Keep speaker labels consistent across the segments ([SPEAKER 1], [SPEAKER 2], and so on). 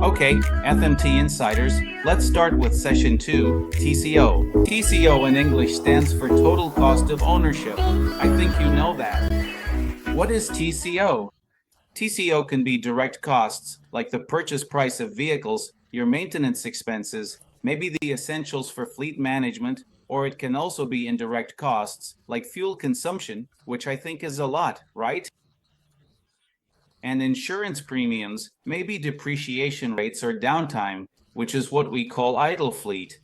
[SPEAKER 1] Okay, FMT insiders, let's start with session 2, TCO. TCO in English stands for total cost of ownership. I think you know that. What is TCO? TCO can be direct costs, like the purchase price of vehicles, your maintenance expenses, maybe the essentials for fleet management, or it can also be indirect costs, like fuel consumption, which I think is a lot, right? And insurance premiums, maybe depreciation rates or downtime, which is what we call idle fleet.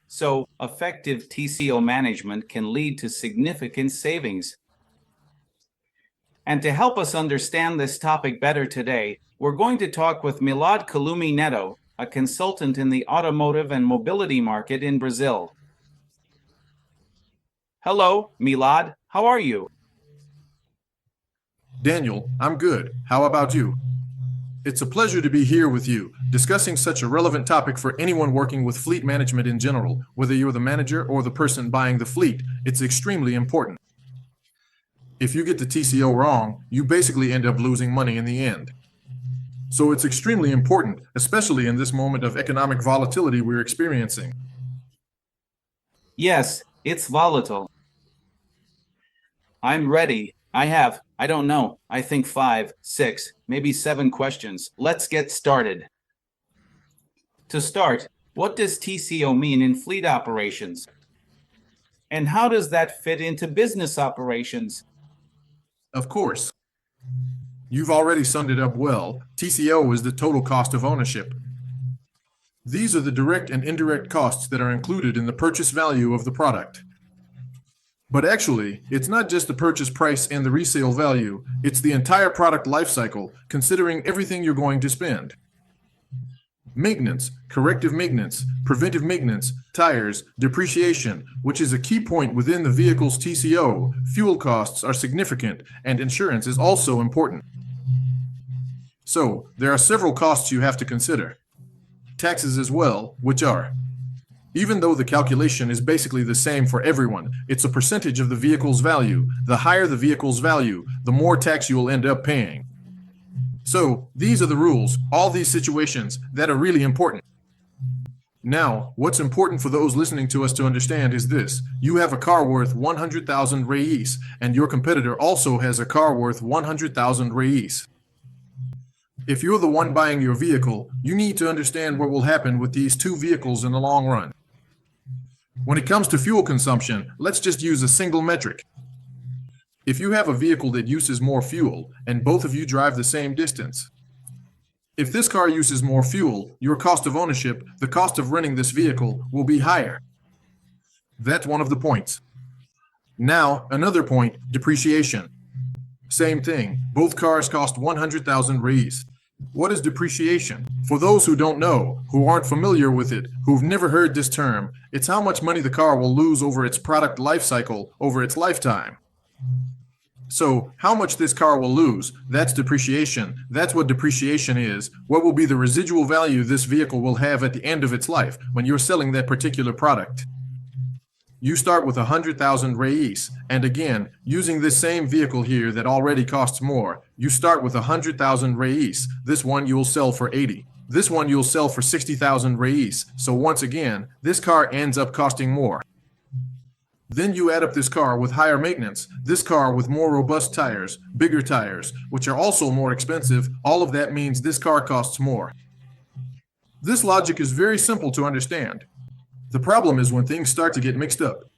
[SPEAKER 1] So, effective TCO management can lead to significant savings. And to help us understand this topic better today, we're going to talk with Milad Kalumi Neto, a consultant in the automotive and mobility market in Brazil. Hello, Milad. How are you?
[SPEAKER 2] Daniel, I'm good. How about you? It's a pleasure to be here with you, discussing such a relevant topic for anyone working with fleet management in general. Whether you're the manager or the person buying the fleet, it's extremely important. If you get the TCO wrong, you basically end up losing money in the end. So it's extremely important, especially in this moment of economic volatility we're experiencing.
[SPEAKER 1] Yes, it's volatile. I'm ready. I don't know, I think 5, 6, maybe 7 questions. Let's get started. To start, what does TCO mean in fleet operations? And how does that fit into business operations?
[SPEAKER 2] Of course, you've already summed it up well. TCO is the total cost of ownership. These are the direct and indirect costs that are included in the purchase value of the product. But actually, it's not just the purchase price and the resale value, it's the entire product life cycle, considering everything you're going to spend. Maintenance, corrective maintenance, preventive maintenance, tires, depreciation, which is a key point within the vehicle's TCO, fuel costs are significant, and insurance is also important. So, there are several costs you have to consider. Taxes as well, which are: even though the calculation is basically the same for everyone, it's a percentage of the vehicle's value. The higher the vehicle's value, the more tax you will end up paying. So, these are the rules, all these situations that are really important. Now, what's important for those listening to us to understand is this. You have a car worth 100,000 reais, and your competitor also has a car worth 100,000 reais. If you're the one buying your vehicle, you need to understand what will happen with these two vehicles in the long run. When it comes to fuel consumption, let's just use a single metric. If you have a vehicle that uses more fuel, and both of you drive the same distance, if this car uses more fuel, your cost of ownership, the cost of running this vehicle, will be higher. That's one of the points. Now, another point, depreciation. Same thing, both cars cost 100,000 reais. What is depreciation? For those who don't know, who aren't familiar with it, who've never heard this term, it's how much money the car will lose over its product life cycle, over its lifetime. So, how much this car will lose, that's depreciation. That's what depreciation is. What will be the residual value this vehicle will have at the end of its life when you're selling that particular product? You start with 100,000 reais, and again, using this same vehicle here that already costs more, you start with 100,000 reais. This one you'll sell for 80. This one you'll sell for 60,000 reais. So once again, this car ends up costing more. Then you add up this car with higher maintenance, this car with more robust tires, bigger tires, which are also more expensive. All of that means this car costs more. This logic is very simple to understand. The problem is when things start to get mixed up.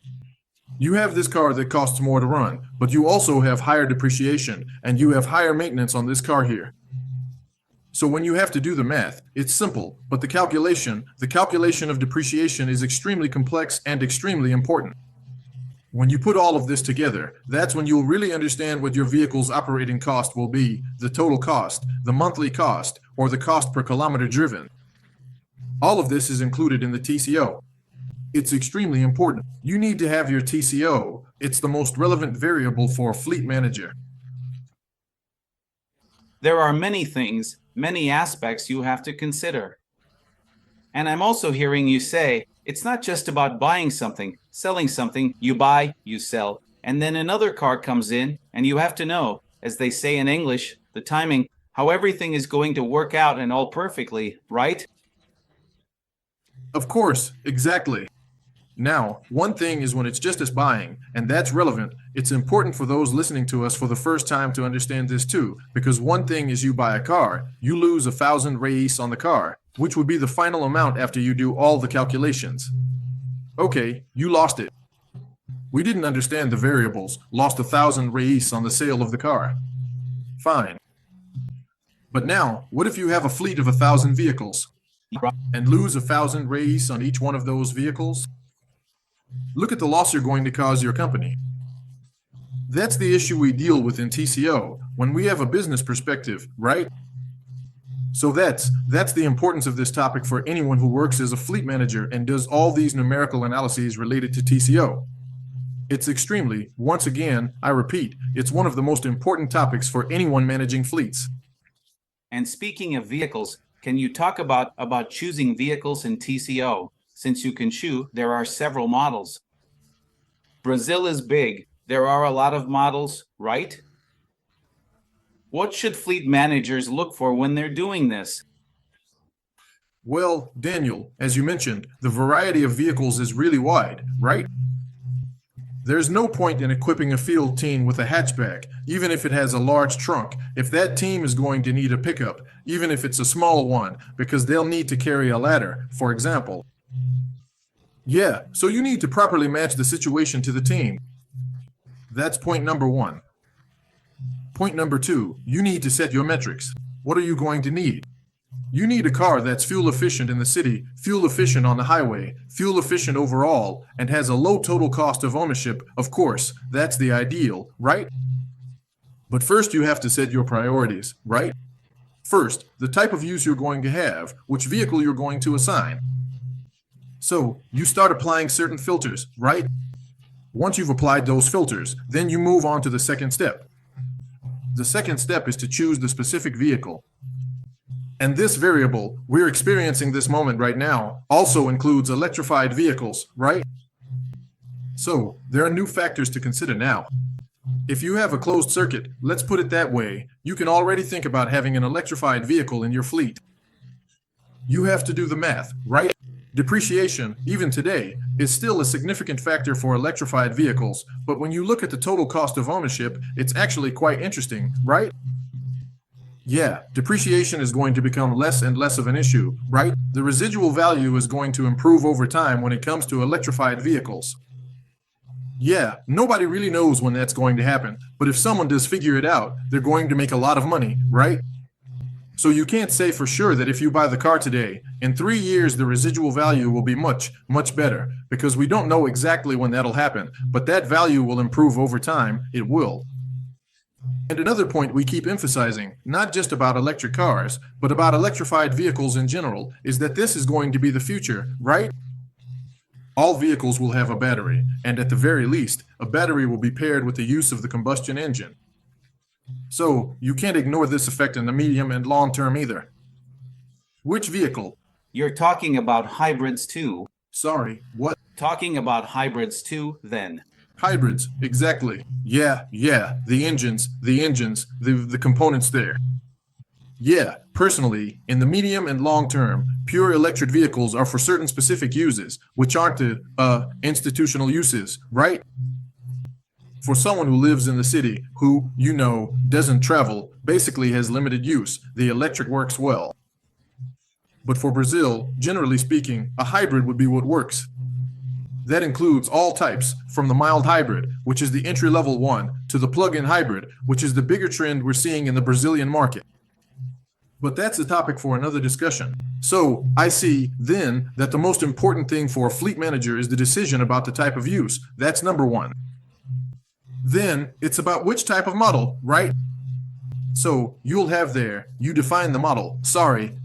[SPEAKER 2] You have this car that costs more to run, but you also have higher depreciation, and you have higher maintenance on this car here. So when you have to do the math, it's simple, but the calculation of depreciation is extremely complex and extremely important. When you put all of this together, that's when you'll really understand what your vehicle's operating cost will be, the total cost, the monthly cost, or the cost per kilometer driven. All of this is included in the TCO. It's extremely important. You need to have your TCO. It's the most relevant variable for a fleet manager.
[SPEAKER 1] There are many things, many aspects you have to consider. And I'm also hearing you say, it's not just about buying something, selling something, you buy, you sell, and then another car comes in, and you have to know, as they say in English, the timing. how everything is going to work out and all perfectly, right?
[SPEAKER 2] Of course, exactly. Now, one thing is when it's just us buying, and that's relevant, it's important for those listening to us for the first time to understand this too, because one thing is you buy a car, you lose 1,000 reais on the car, which would be the final amount after you do all the calculations. Okay, you lost it. We didn't understand the variables, lost 1,000 reais on the sale of the car. Fine. But now, what if you have a fleet of 1,000 vehicles and lose 1,000 reais on each one of those vehicles? Look at the loss you're going to cause your company. That's the issue we deal with in TCO when we have a business perspective, right? So that's the importance of this topic for anyone who works as a fleet manager and does all these numerical analyses related to TCO. It's extremely, once again, I repeat, it's one of the most important topics for anyone managing fleets.
[SPEAKER 1] And speaking of vehicles, can you talk about choosing vehicles in TCO? Since you can choose, there are several models. Brazil is big. There are a lot of models, right? What should fleet managers look for when they're doing this?
[SPEAKER 2] Well, Daniel, as you mentioned, the variety of vehicles is really wide, right? There's no point in equipping a field team with a hatchback, even if it has a large trunk, if that team is going to need a pickup, even if it's a small one, because they'll need to carry a ladder, for example. Yeah, so you need to properly match the situation to the team. That's point number one. Point number two, you need to set your metrics. What are you going to need? You need a car that's fuel efficient in the city, fuel efficient on the highway, fuel efficient overall, and has a low total cost of ownership. Of course, that's the ideal, right? But first you have to set your priorities, right? First, the type of use you're going to have, which vehicle you're going to assign. So you start applying certain filters, right? Once you've applied those filters, then you move on to the second step. The second step is to choose the specific vehicle. And this variable, we're experiencing this moment right now, also includes electrified vehicles, right? So there are new factors to consider now. If you have a closed circuit, let's put it that way, you can already think about having an electrified vehicle in your fleet. You have to do the math, right? Depreciation, even today, is still a significant factor for electrified vehicles, but when you look at the total cost of ownership, it's actually quite interesting, right? Yeah, depreciation is going to become less and less of an issue, right? The residual value is going to improve over time when it comes to electrified vehicles. Yeah, nobody really knows when that's going to happen, but if someone does figure it out, they're going to make a lot of money, right? So you can't say for sure that if you buy the car today, in 3 years the residual value will be much, much better, because we don't know exactly when that'll happen, but that value will improve over time, it will. And another point we keep emphasizing, not just about electric cars, but about electrified vehicles in general, is that this is going to be the future, right? All vehicles will have a battery, and at the very least, a battery will be paired with the use of the combustion engine. So you can't ignore this effect in the medium and long term either. Which vehicle?
[SPEAKER 1] You're talking about hybrids too.
[SPEAKER 2] Sorry, what?
[SPEAKER 1] Talking about hybrids too, then.
[SPEAKER 2] Hybrids, exactly. Yeah, the engines, the components there. Yeah, personally, in the medium and long term, pure electric vehicles are for certain specific uses, which aren't the institutional uses, right? For someone who lives in the city, who, doesn't travel, basically has limited use, the electric works well. But for Brazil, generally speaking, a hybrid would be what works. That includes all types, from the mild hybrid, which is the entry-level one, to the plug-in hybrid, which is the bigger trend we're seeing in the Brazilian market. But that's a topic for another discussion. So I see, then, that the most important thing for a fleet manager is the decision about the type of use. That's number one. Then, it's about which type of model, right? So you'll have there, you define the model.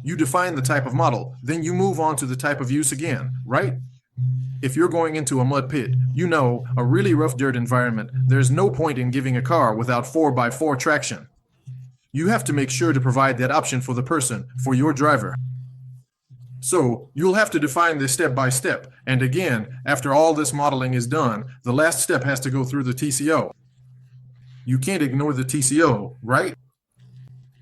[SPEAKER 2] You define the type of model. Then you move on to the type of use again, right? If you're going into a mud pit, a really rough dirt environment, there's no point in giving a car without 4x4 traction. You have to make sure to provide that option for the person, for your driver. So you'll have to define this step by step. And again, after all this modeling is done, the last step has to go through the TCO. You can't ignore the TCO, right?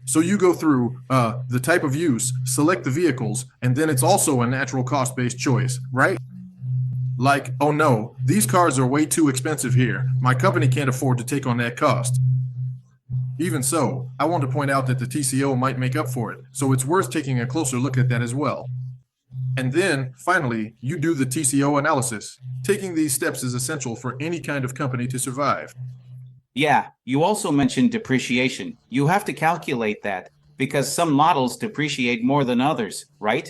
[SPEAKER 2] So you go through the type of use, select the vehicles, and then it's also a natural cost-based choice, right? Like, oh no, these cars are way too expensive here. My company can't afford to take on that cost. Even so, I want to point out that the TCO might make up for it, so it's worth taking a closer look at that as well. And then, finally, you do the TCO analysis. Taking these steps is essential for any kind of company to survive.
[SPEAKER 1] Yeah, you also mentioned depreciation. You have to calculate that because some models depreciate more than others, right?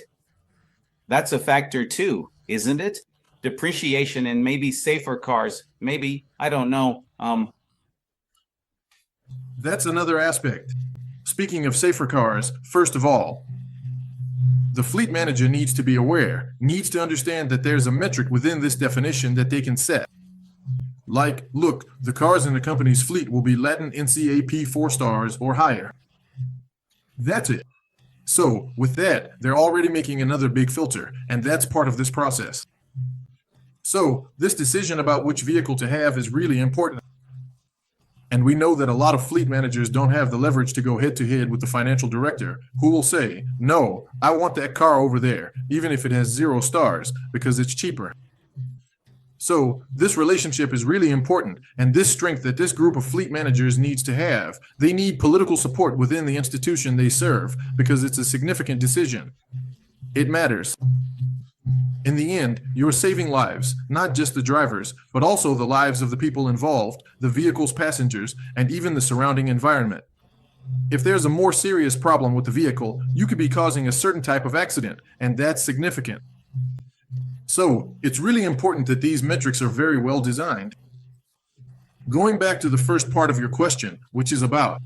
[SPEAKER 1] That's a factor too, isn't it? Depreciation in maybe safer cars, maybe, I don't know.
[SPEAKER 2] That's another aspect. Speaking of safer cars, first of all, the fleet manager needs to be aware, needs to understand that there's a metric within this definition that they can set. Like, look, the cars in the company's fleet will be Latin NCAP 4 stars or higher. That's it. So, with that, they're already making another big filter, and that's part of this process. So, this decision about which vehicle to have is really important. And we know that a lot of fleet managers don't have the leverage to go head to head with the financial director, who will say, no, I want that car over there, even if it has 0 stars, because it's cheaper. So, this relationship is really important, and this strength that this group of fleet managers needs to have, they need political support within the institution they serve, because it's a significant decision. It matters. In the end, you're saving lives, not just the drivers, but also the lives of the people involved, the vehicle's passengers, and even the surrounding environment. If there's a more serious problem with the vehicle, you could be causing a certain type of accident, and that's significant. So, it's really important that these metrics are very well designed. Going back to the first part of your question, which is about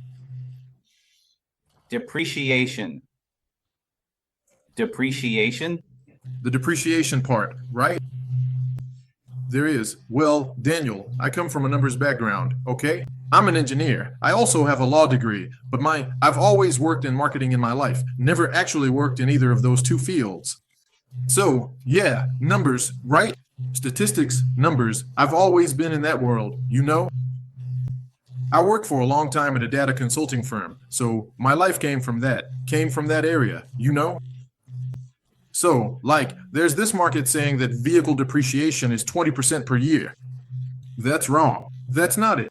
[SPEAKER 1] Depreciation. Depreciation?
[SPEAKER 2] the depreciation part, right? There is. Well, Daniel, I come from a numbers background, okay? I'm an engineer. I also have a law degree, but I've always worked in marketing in my life, never actually worked in either of those two fields. So, yeah, numbers, right? Statistics, numbers. I've always been in that world, you know? I worked for a long time at a data consulting firm, so my life came from that area, you know? So, like, there's this market saying that vehicle depreciation is 20% per year. That's wrong. That's not it.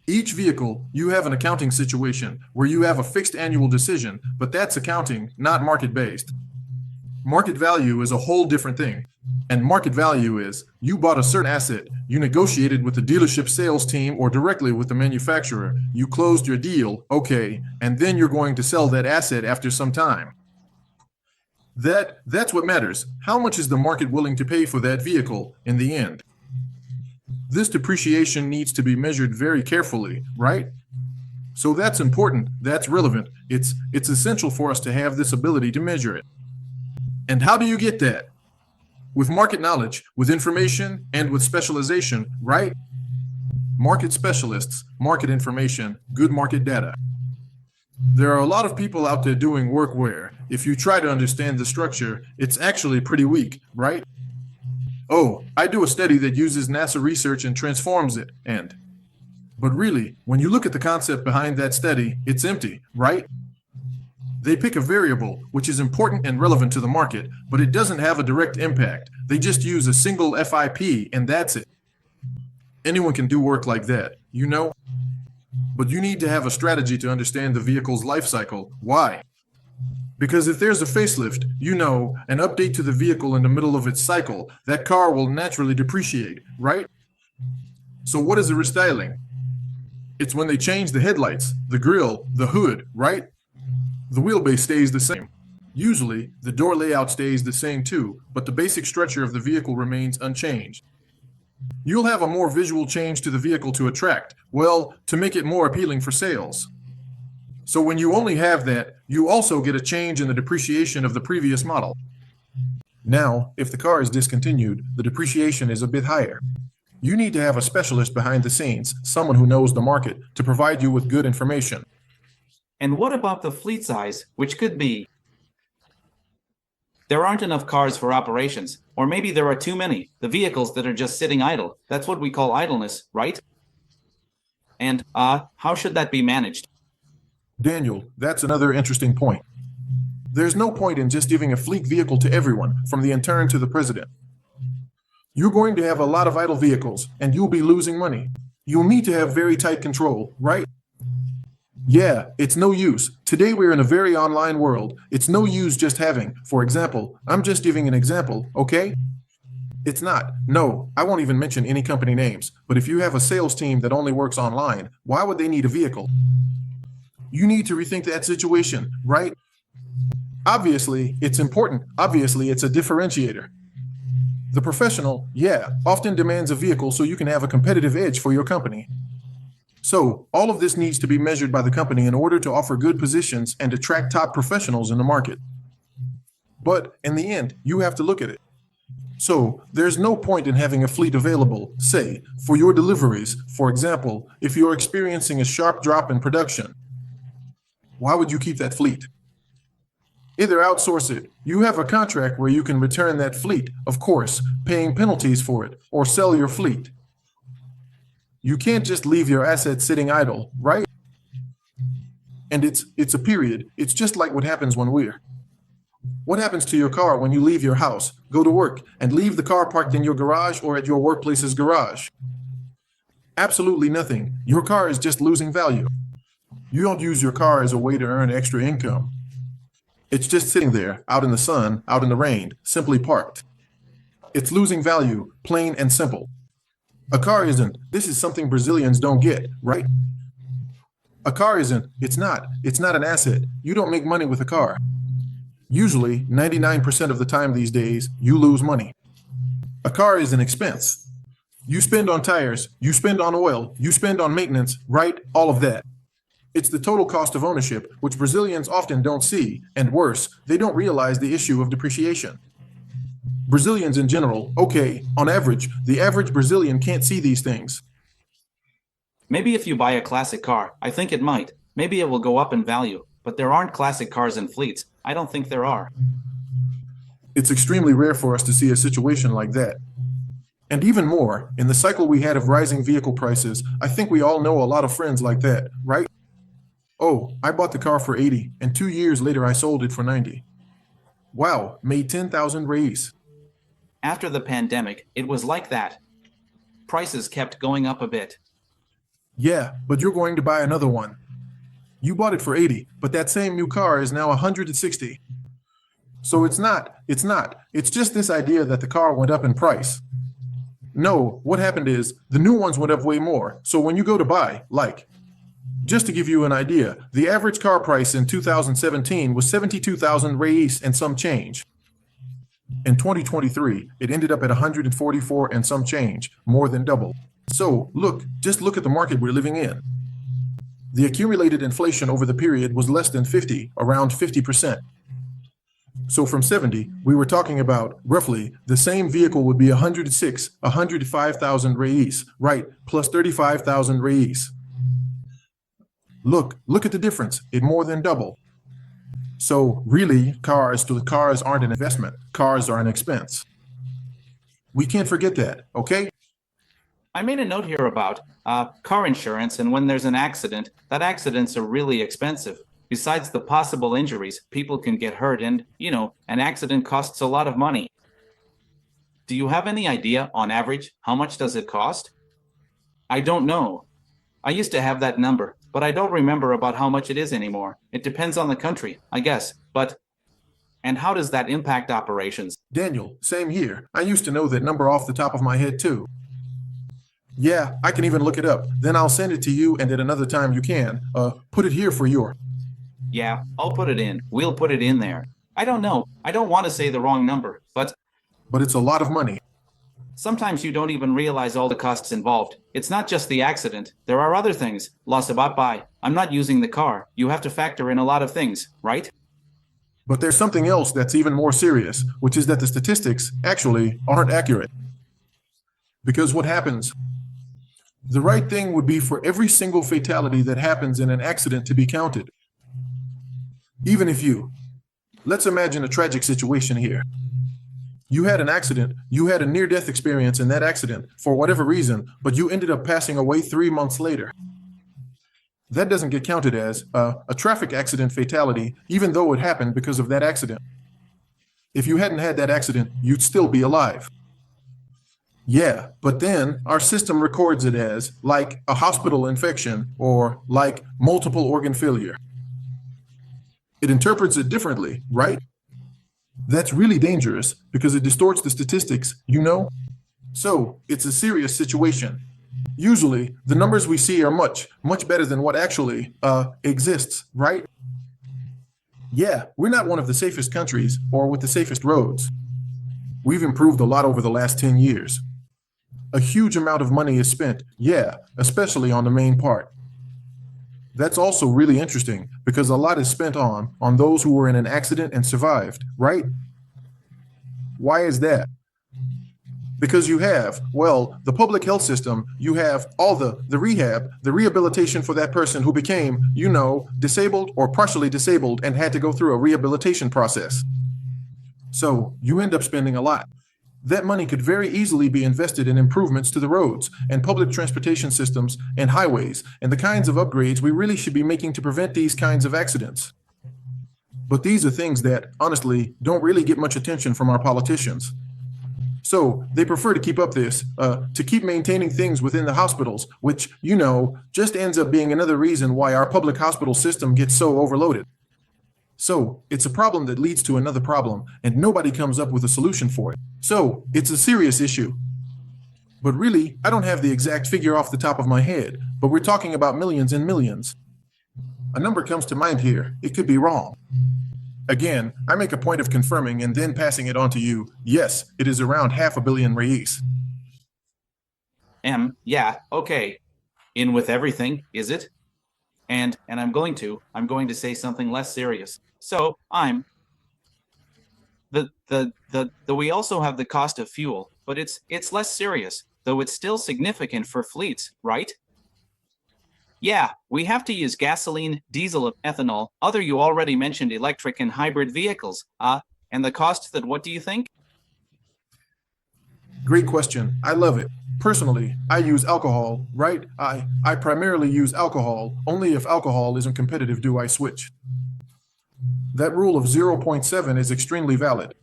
[SPEAKER 2] Each vehicle, you have an accounting situation where you have a fixed annual decision, but that's accounting, not market-based. Market value is a whole different thing. And market value is, you bought a certain asset, you negotiated with the dealership sales team or directly with the manufacturer, you closed your deal, okay, and then you're going to sell that asset after some time. That's what matters. How much is the market willing to pay for that vehicle in the end? This depreciation needs to be measured very carefully, right? So that's important, that's relevant. It's essential for us to have this ability to measure it. And how do you get that? With market knowledge, with information, and with specialization, right? Market specialists, market information, good market data. There are a lot of people out there doing work where, if you try to understand the structure, it's actually pretty weak, right? Oh, I do a study that uses NASA research and transforms it, but really, when you look at the concept behind that study, it's empty, right? They pick a variable, which is important and relevant to the market, but it doesn't have a direct impact. They just use a single FIP, and that's it. Anyone can do work like that, you know? But you need to have a strategy to understand the vehicle's life cycle. Why? Because if there's a facelift, you know, an update to the vehicle in the middle of its cycle, that car will naturally depreciate, right? So what is a restyling? It's when they change the headlights, the grille, the hood, right? The wheelbase stays the same. Usually, the door layout stays the same too, but the basic structure of the vehicle remains unchanged. You'll have a more visual change to the vehicle to attract, well, to make it more appealing for sales. So when you only have that, you also get a change in the depreciation of the previous model. Now, if the car is discontinued, the depreciation is a bit higher. You need to have a specialist behind the scenes, someone who knows the market, to provide you with good information.
[SPEAKER 1] And what about the fleet size, which could be there aren't enough cars for operations, or maybe there are too many, the vehicles that are just sitting idle. That's what we call idleness, right? And, how should that be managed?
[SPEAKER 2] Daniel, that's another interesting point. There's no point in just giving a fleet vehicle to everyone, from the intern to the president. You're going to have a lot of idle vehicles, and you'll be losing money. You'll need to have very tight control, right? Yeah, it's no use. Today we're in a very online world. It's no use just having, for example, I'm just giving an example, okay? It's not. No, I won't even mention any company names. But if you have a sales team that only works online, why would they need a vehicle? You need to rethink that situation, right? Obviously, it's important. Obviously, it's a differentiator. The professional, yeah, often demands a vehicle so you can have a competitive edge for your company. So, all of this needs to be measured by the company in order to offer good positions and attract top professionals in the market. But in the end, you have to look at it. So, there's no point in having a fleet available, say, for your deliveries. For example, if you're experiencing a sharp drop in production, why would you keep that fleet? Either outsource it. You have a contract where you can return that fleet, of course, paying penalties for it, or sell your fleet. You can't just leave your assets sitting idle, right? And it's a period. It's just like what happens when What happens to your car when you leave your house, go to work, and leave the car parked in your garage or at your workplace's garage? Absolutely nothing. Your car is just losing value. You don't use your car as a way to earn extra income. It's just sitting there, out in the sun, out in the rain, simply parked. It's losing value, plain and simple. A car isn't. This is something Brazilians don't get, right? A car isn't. It's not. It's not an asset. You don't make money with a car. Usually, 99% of the time these days, you lose money. A car is an expense. You spend on tires, you spend on oil, you spend on maintenance, right? All of that. It's the total cost of ownership, which Brazilians often don't see, and worse, they don't realize the issue of depreciation. Brazilians in general, okay, on average, the average Brazilian can't see these things.
[SPEAKER 1] Maybe if you buy a classic car, I think it might. Maybe it will go up in value, but there aren't classic cars in fleets. I don't think there are.
[SPEAKER 2] It's extremely rare for us to see a situation like that. And even more, in the cycle we had of rising vehicle prices, I think we all know a lot of friends like that, right? Oh, I bought the car for 80, and 2 years later I sold it for 90. Wow, made 10,000 reais.
[SPEAKER 1] After the pandemic, it was like that. Prices kept going up a bit.
[SPEAKER 2] Yeah, but you're going to buy another one. You bought it for 80, but that same new car is now 160. So it's not. It's just this idea that the car went up in price. No, what happened is the new ones went up way more. So when you go to buy, just to give you an idea, the average car price in 2017 was 72,000 reais and some change. In 2023, it ended up at 144 and some change, more than double. So just look at the market we're living in. The accumulated inflation over the period was less than 50, around 50%. So from 70, we were talking about, roughly, the same vehicle would be 105,000 reais, right, plus 35,000 reais. Look at the difference, it more than doubled. So really, cars aren't an investment, cars are an expense. We can't forget that, okay?
[SPEAKER 1] I made a note here about car insurance, and when there's an accident, that accidents are really expensive. Besides the possible injuries, people can get hurt and, an accident costs a lot of money. Do you have any idea, on average, how much does it cost? I don't know. I used to have that number, but I don't remember about how much it is anymore. It depends on the country, I guess. And how does that impact operations?
[SPEAKER 2] Daniel, same here. I used to know that number off the top of my head too. Yeah, I can even look it up. Then I'll send it to you, and at another time you can. Put it here for your.
[SPEAKER 1] Yeah, I'll put it in. We'll put it in there. I don't know. I don't want to say the wrong number, but
[SPEAKER 2] it's a lot of money.
[SPEAKER 1] Sometimes you don't even realize all the costs involved. It's not just the accident. There are other things. Loss of buy. I'm not using the car. You have to factor in a lot of things, right?
[SPEAKER 2] But there's something else that's even more serious, which is that the statistics actually aren't accurate. Because what happens? The right thing would be for every single fatality that happens in an accident to be counted. Even if let's imagine a tragic situation here. You had an accident, you had a near-death experience in that accident for whatever reason, but you ended up passing away 3 months later. That doesn't get counted as a traffic accident fatality, even though it happened because of that accident. If you hadn't had that accident, you'd still be alive. Yeah, but then our system records it as like a hospital infection or like multiple organ failure. It interprets it differently, right? That's really dangerous because it distorts the statistics, you know? So it's a serious situation. Usually, the numbers we see are much better than what actually exists, right? Yeah, we're not one of the safest countries or with the safest roads. We've improved a lot over the last 10 years. A huge amount of money is spent, yeah, especially on the main part. That's also really interesting because a lot is spent on those who were in an accident and survived, right? Why is that? Because you have, well, the public health system, you have all the rehab, the rehabilitation for that person who became, you know, disabled or partially disabled and had to go through a rehabilitation process. So you end up spending a lot. That money could very easily be invested in improvements to the roads and public transportation systems and highways and the kinds of upgrades we really should be making to prevent these kinds of accidents. But these are things that, honestly, don't really get much attention from our politicians. So they prefer to keep up this, to keep maintaining things within the hospitals, which, you know, just ends up being another reason why our public hospital system gets so overloaded. So it's a problem that leads to another problem, and nobody comes up with a solution for it. So it's a serious issue. But really, I don't have the exact figure off the top of my head, but we're talking about millions and millions. A number comes to mind here. It could be wrong. Again, I make a point of confirming and then passing it on to you. Yes, it is around 500 million reais.
[SPEAKER 1] Yeah, okay. In with everything, is it? And I'm going to say something less serious. So we also have the cost of fuel, but it's less serious, though it's still significant for fleets, right? Yeah, we have to use gasoline, diesel, ethanol, other you already mentioned electric and hybrid vehicles. And the cost that, what do you think?
[SPEAKER 2] Great question. I love it. Personally, I use alcohol, right? I primarily use alcohol. Only if alcohol isn't competitive do I switch. That rule of 0.7 is extremely valid.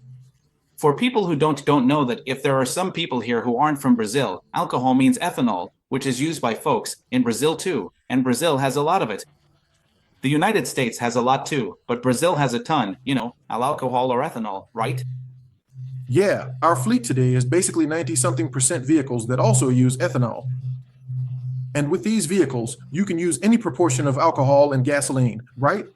[SPEAKER 1] For people who don't know that if there are some people here who aren't from Brazil, alcohol means ethanol, which is used by folks in Brazil too, and Brazil has a lot of it. The United States has a lot too, but Brazil has a ton, you know, alcohol or ethanol, right?
[SPEAKER 2] Yeah, our fleet today is basically 90-something% vehicles that also use ethanol. And with these vehicles, you can use any proportion of alcohol and gasoline, right?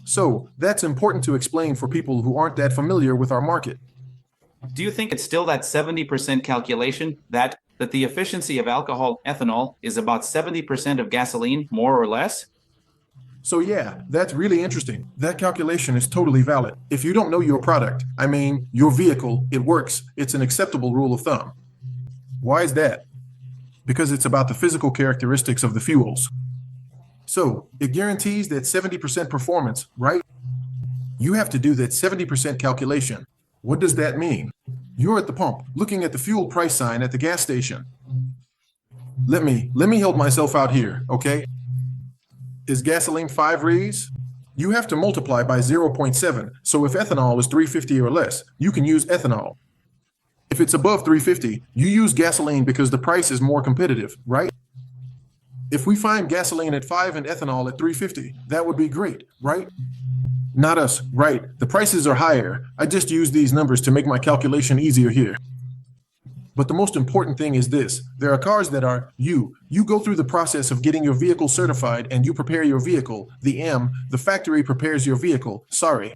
[SPEAKER 2] So that's important to explain for people who aren't that familiar with our market.
[SPEAKER 1] Do you think it's still that 70% calculation that the efficiency of alcohol, ethanol, is about 70% of gasoline, more or less?
[SPEAKER 2] So yeah, that's really interesting. That calculation is totally valid. If you don't know your product, I mean, your vehicle, it works. It's an acceptable rule of thumb. Why is that? Because it's about the physical characteristics of the fuels. So it guarantees that 70% performance, right? You have to do that 70% calculation. What does that mean? You're at the pump, looking at the fuel price sign at the gas station. Let me help myself out here, okay? Is gasoline 5 reais? You have to multiply by 0.7. So if ethanol is 350 or less, you can use ethanol. If it's above 350, you use gasoline because the price is more competitive, right? If we find gasoline at 5 and ethanol at 350, that would be great, right? Not us, right? The prices are higher. I just use these numbers to make my calculation easier here. But the most important thing is this. There are cars that are you. You go through the process of getting your vehicle certified and you prepare your vehicle. The factory prepares your vehicle. Sorry.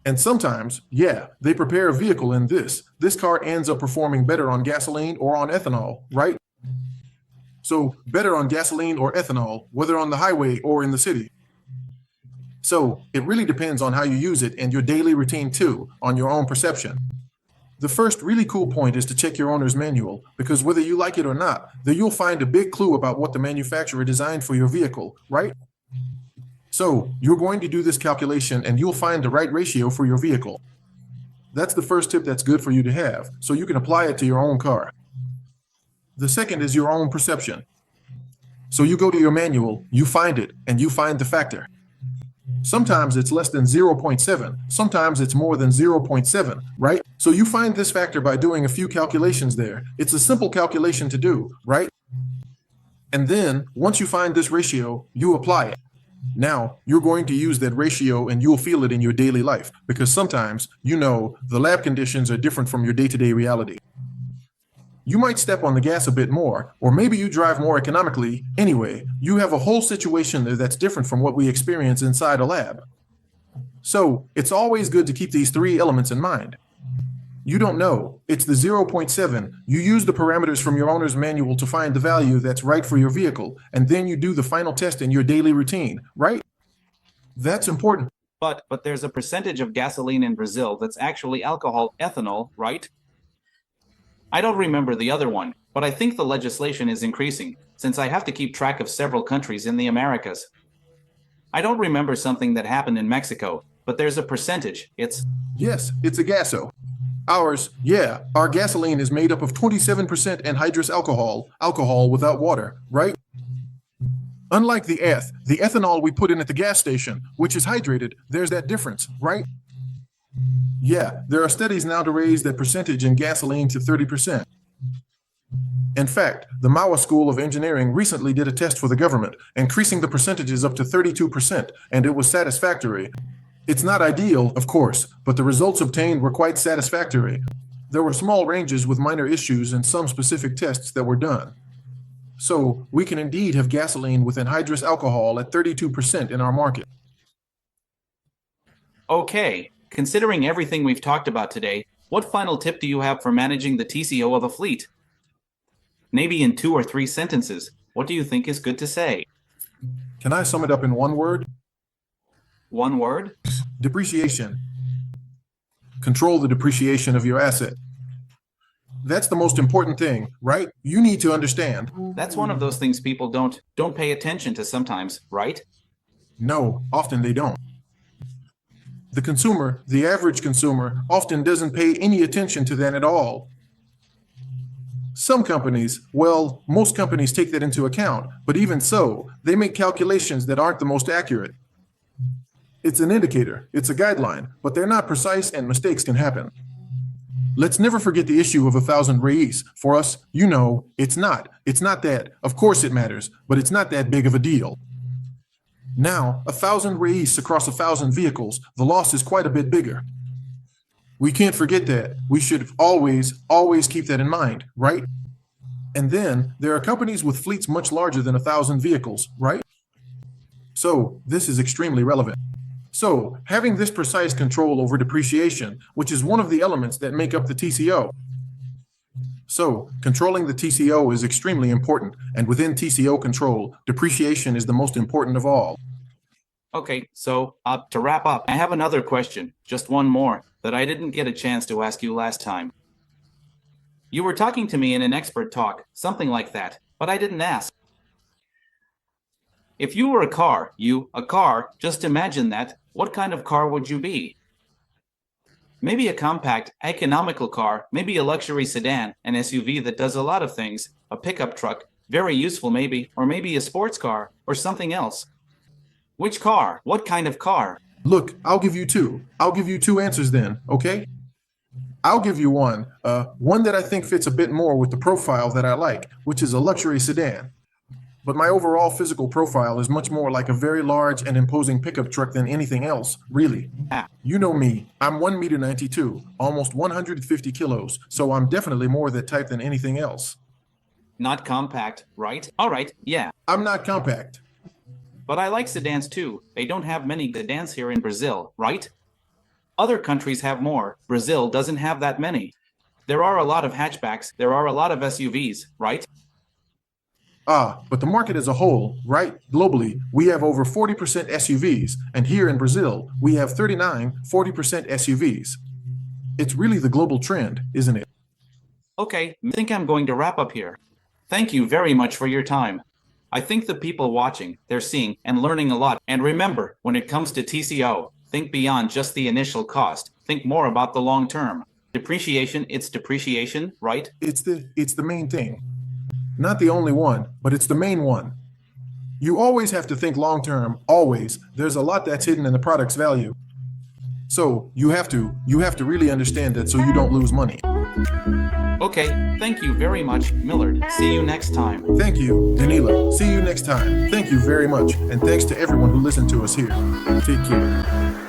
[SPEAKER 2] And sometimes, yeah, they prepare a vehicle in this. This car ends up performing better on gasoline or on ethanol, right? So better on gasoline or ethanol, whether on the highway or in the city. So it really depends on how you use it and your daily routine too, on your own perception. The first really cool point is to check your owner's manual, because whether you like it or not, then you'll find a big clue about what the manufacturer designed for your vehicle, right? So you're going to do this calculation and you'll find the right ratio for your vehicle. That's the first tip that's good for you to have, so you can apply it to your own car. The second is your own perception. So you go to your manual, you find it, and you find the factor. Sometimes it's less than 0.7, sometimes it's more than 0.7, right? So you find this factor by doing a few calculations there. It's a simple calculation to do, right? And then, once you find this ratio, you apply it. Now, you're going to use that ratio and you'll feel it in your daily life because sometimes, the lab conditions are different from your day-to-day reality. You might step on the gas a bit more, or maybe you drive more economically. Anyway, you have a whole situation there that's different from what we experience inside a lab. So, it's always good to keep these three elements in mind. You don't know. It's the 0.7. You use the parameters from your owner's manual to find the value that's right for your vehicle, and then you do the final test in your daily routine, right? That's important.
[SPEAKER 1] But there's a percentage of gasoline in Brazil that's actually alcohol, ethanol, right? I don't remember the other one, but I think the legislation is increasing, since I have to keep track of several countries in the Americas. I don't remember something that happened in Mexico, but there's a percentage.
[SPEAKER 2] Yes, it's a gaso. Our gasoline is made up of 27% anhydrous alcohol without water, right? Unlike the ethanol we put in at the gas station, which is hydrated, there's that difference, right? Yeah, there are studies now to raise that percentage in gasoline to 30%. In fact, the Mawa School of Engineering recently did a test for the government, increasing the percentages up to 32%, and it was satisfactory. It's not ideal, of course, but the results obtained were quite satisfactory. There were small ranges with minor issues in some specific tests that were done. So, we can indeed have gasoline with anhydrous alcohol at 32% in our market.
[SPEAKER 1] Okay, considering everything we've talked about today, what final tip do you have for managing the TCO of a fleet? Maybe in 2 or 3 sentences, what do you think is good to say?
[SPEAKER 2] Can I sum it up in one word?
[SPEAKER 1] One word?
[SPEAKER 2] Depreciation. Control the depreciation of your asset. That's the most important thing, right? You need to understand.
[SPEAKER 1] That's one of those things people don't pay attention to sometimes, right?
[SPEAKER 2] No, often they don't. The consumer, the average consumer, often doesn't pay any attention to that at all. Some companies, most companies take that into account, but even so, they make calculations that aren't the most accurate. It's an indicator, it's a guideline, but they're not precise and mistakes can happen. Let's never forget the issue of 1,000 reais. For us, it's not that. Of course it matters, but it's not that big of a deal. Now, 1,000 reais across 1,000 vehicles, the loss is quite a bit bigger. We can't forget that. We should always keep that in mind, right? And then, there are companies with fleets much larger than 1,000 vehicles, right? So, this is extremely relevant. So, having this precise control over depreciation, which is one of the elements that make up the TCO. So, controlling the TCO is extremely important, and within TCO control, depreciation is the most important of all.
[SPEAKER 1] Okay, so to wrap up, I have another question, just one more, that I didn't get a chance to ask you last time. You were talking to me in an expert talk, something like that, but I didn't ask. If you were a car, just imagine that, what kind of car would you be? Maybe a compact, economical car, maybe a luxury sedan, an SUV that does a lot of things, a pickup truck, very useful maybe, or maybe a sports car, or something else. Which car? What kind of car?
[SPEAKER 2] Look, I'll give you two. I'll give you two answers then, okay? I'll give you one that I think fits a bit more with the profile that I like, which is a luxury sedan. But my overall physical profile is much more like a very large and imposing pickup truck than anything else, really. You know me, I'm 1.92 meters, almost 150 kilos, so I'm definitely more that type than anything else.
[SPEAKER 1] Not compact, right? All right, yeah.
[SPEAKER 2] I'm not compact.
[SPEAKER 1] But I like sedans too. They don't have many sedans here in Brazil, right? Other countries have more. Brazil doesn't have that many. There are a lot of hatchbacks. There are a lot of SUVs, right?
[SPEAKER 2] But the market as a whole, right? Globally, we have over 40% SUVs, and here in Brazil, we have 40% SUVs. It's really the global trend, isn't it?
[SPEAKER 1] Okay, I think I'm going to wrap up here. Thank you very much for your time. I think the people watching, they're seeing and learning a lot. And remember, when it comes to TCO, think beyond just the initial cost. Think more about the long term. Depreciation, it's depreciation, right?
[SPEAKER 2] It's the main thing. Not the only one, but it's the main one. You always have to think long term, always. There's a lot that's hidden in the product's value. So you have to really understand that so you don't lose money.
[SPEAKER 1] Okay, thank you very much, Millard. See you next time.
[SPEAKER 2] Thank you, Danila. See you next time. Thank you very much. And thanks to everyone who listened to us here. Take care.